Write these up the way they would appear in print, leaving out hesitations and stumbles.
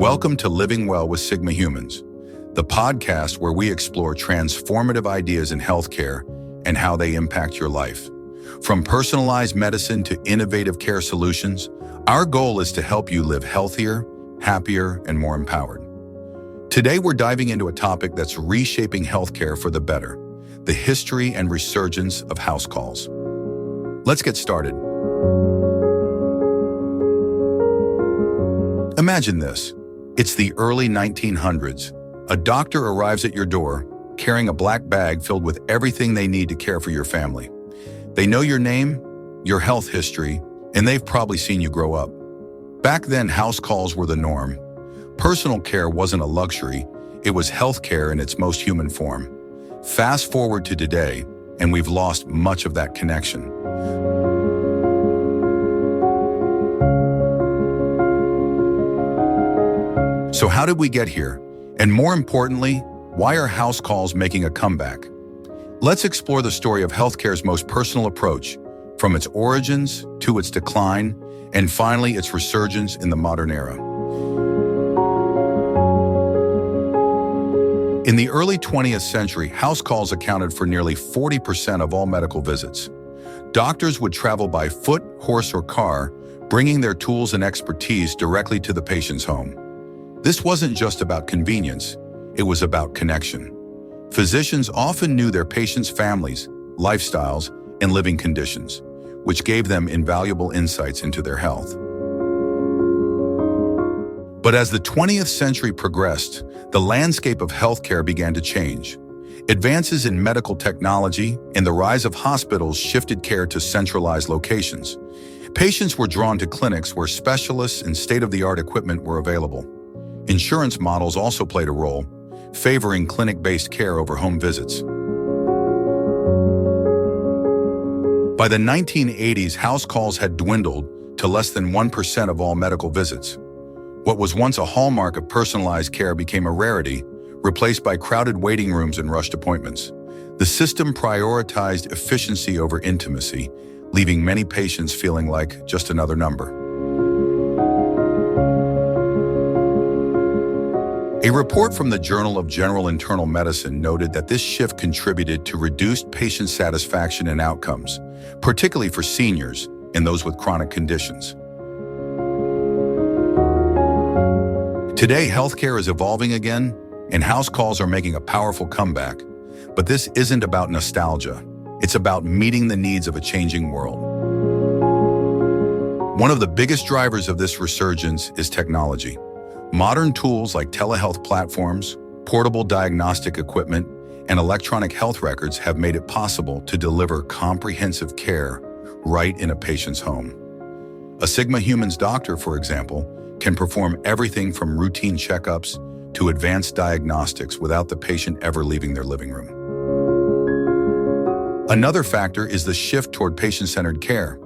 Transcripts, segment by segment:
Welcome to Living Well with Sigma Humans, the podcast where we explore transformative ideas in healthcare and how they impact your life. From personalized medicine to innovative care solutions, our goal is to help you live healthier, happier, and more empowered. Today, we're diving into a topic that's reshaping healthcare for the better: the history and resurgence of house calls. Let's get started. Imagine this. It's the early 1900s. A doctor arrives at your door, carrying a black bag filled with everything they need to care for your family. They know your name, your health history, and they've probably seen you grow up. Back then, house calls were the norm. Personal care wasn't a luxury, it was healthcare in its most human form. Fast forward to today, and we've lost much of that connection. So how did we get here? And more importantly, why are house calls making a comeback? Let's explore the story of healthcare's most personal approach, from its origins to its decline, and finally its resurgence in the modern era. In the early 20th century, house calls accounted for nearly 40% of all medical visits. Doctors would travel by foot, horse, or car, bringing their tools and expertise directly to the patient's home. This wasn't just about convenience, it was about connection. Physicians often knew their patients' families, lifestyles, and living conditions, which gave them invaluable insights into their health. But as the 20th century progressed, the landscape of healthcare began to change. Advances in medical technology and the rise of hospitals shifted care to centralized locations. Patients were drawn to clinics where specialists and state-of-the-art equipment were available. Insurance models also played a role, favoring clinic-based care over home visits. By the 1980s, house calls had dwindled to less than 1% of all medical visits. What was once a hallmark of personalized care became a rarity, replaced by crowded waiting rooms and rushed appointments. The system prioritized efficiency over intimacy, leaving many patients feeling like just another number. A report from the Journal of General Internal Medicine noted that this shift contributed to reduced patient satisfaction and outcomes, particularly for seniors and those with chronic conditions. Today, healthcare is evolving again, and house calls are making a powerful comeback. But this isn't about nostalgia. It's about meeting the needs of a changing world. One of the biggest drivers of this resurgence is technology. Modern tools like telehealth platforms, portable diagnostic equipment, and electronic health records have made it possible to deliver comprehensive care right in a patient's home. A Sigma Humans doctor, for example, can perform everything from routine checkups to advanced diagnostics without the patient ever leaving their living room. Another factor is the shift toward patient-centered care.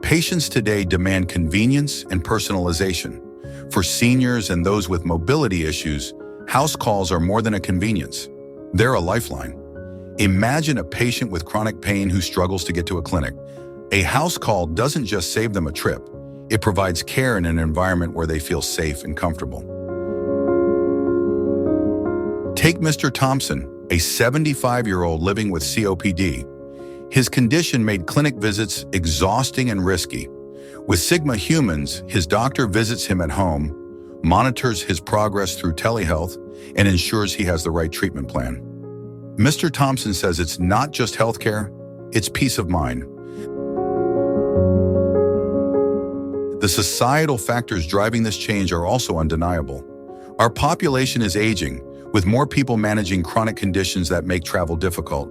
Patients today demand convenience and personalization. For seniors and those with mobility issues, house calls are more than a convenience. They're a lifeline. Imagine a patient with chronic pain who struggles to get to a clinic. A house call doesn't just save them a trip. It provides care in an environment where they feel safe and comfortable. Take Mr. Thompson, a 75-year-old living with COPD. His condition made clinic visits exhausting and risky. With Sigma Humans, his doctor visits him at home, monitors his progress through telehealth, and ensures he has the right treatment plan. Mr. Thompson says it's not just healthcare, it's peace of mind. The societal factors driving this change are also undeniable. Our population is aging, with more people managing chronic conditions that make travel difficult.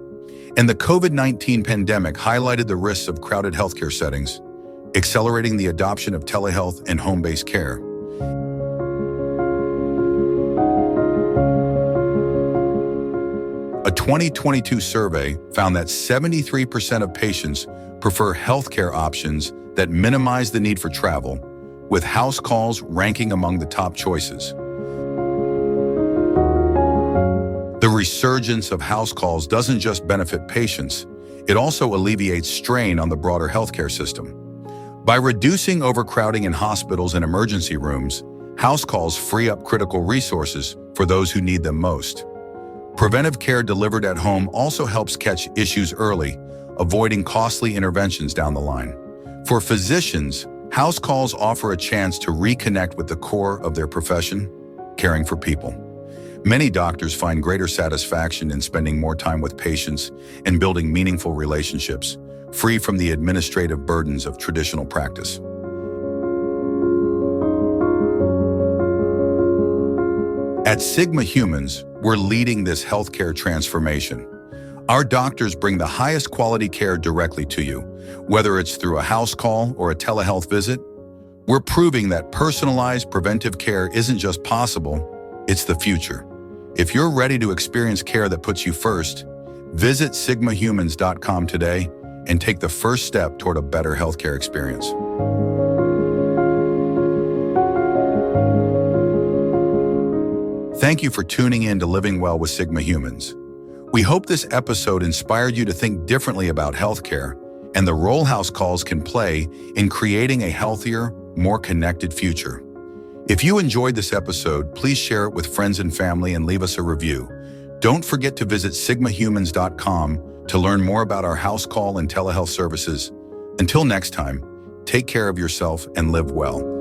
And the COVID-19 pandemic highlighted the risks of crowded healthcare settings, accelerating the adoption of telehealth and home-based care. A 2022 survey found that 73% of patients prefer healthcare options that minimize the need for travel, with house calls ranking among the top choices. The resurgence of house calls doesn't just benefit patients, it also alleviates strain on the broader healthcare system. By reducing overcrowding in hospitals and emergency rooms, House calls free up critical resources for those who need them most. Preventive care delivered at home also helps catch issues early, avoiding costly interventions down the line. For physicians, house calls offer a chance to reconnect with the core of their profession, caring for people. Many doctors find greater satisfaction in spending more time with patients and building meaningful relationships, free from the administrative burdens of traditional practice. At Sigma Humans, we're leading this healthcare transformation. Our doctors bring the highest quality care directly to you, whether it's through a house call or a telehealth visit. We're proving that personalized preventive care isn't just possible, it's the future. If you're ready to experience care that puts you first, visit sigmahumans.com today and take the first step toward a better healthcare experience. Thank you for tuning in to Living Well with Sigma Humans. We hope this episode inspired you to think differently about healthcare and the role house calls can play in creating a healthier, more connected future. If you enjoyed this episode, please share it with friends and family and leave us a review. Don't forget to visit sigmahumans.com to learn more about our house call and telehealth services. Until next time, take care of yourself and live well.